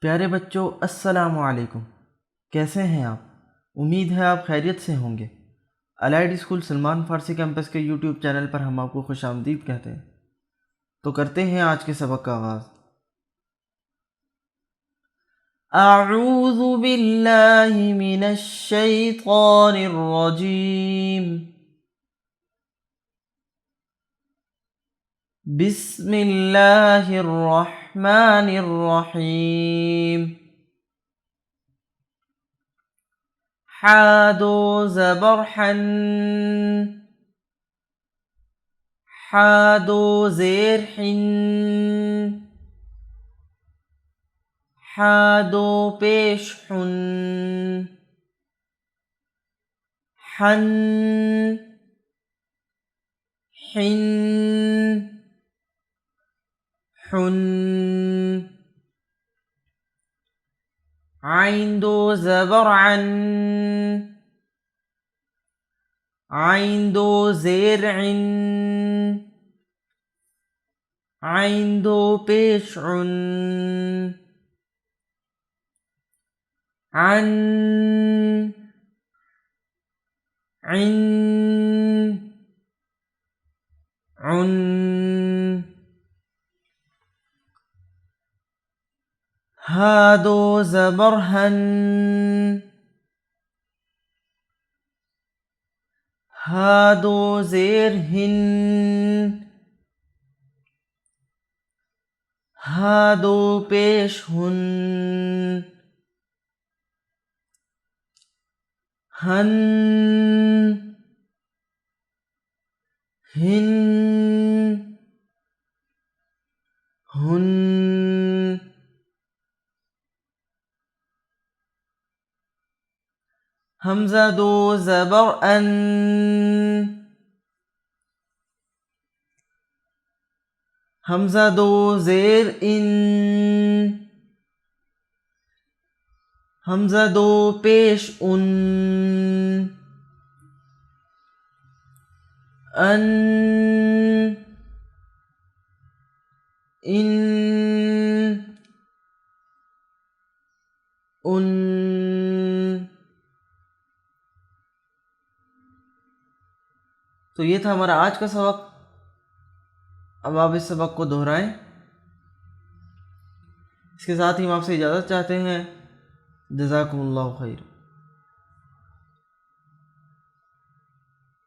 پیارے بچوں، السلام علیکم۔ کیسے ہیں آپ؟ امید ہے آپ خیریت سے ہوں گے۔ الائڈ اسکول سلمان فارسی کیمپس کے یوٹیوب چینل پر ہم آپ کو خوش آمدید کہتے ہیں۔ تو کرتے ہیں آج کے سبق کا آغاز۔ اعوذ باللہ من الشیطان الرجیم، بسم اللہ الرحمن الرحیم۔ حادو زبر حن، حادو زیر حن، حادو پیش حن، حن حن، حن۔ عین دو زبر عن، عین دو زیر عن، عین دو پیش عن، عن، عن، عن۔ ہا دو زبر ہن، ہا دو زیر ہن، ہا دو پیش ہن، ہن، ہن، ہن۔ حمزہ دو زبر ان، حمزہ دو زیر ان، حمزہ دو پیش ان، ان، ان، ان۔ تو یہ تھا ہمارا آج کا سبق۔ اب آپ اس سبق کو دہرائیں۔ اس کے ساتھ ہی ہم آپ سے اجازت چاہتے ہیں۔ جزاکم اللہ خیر۔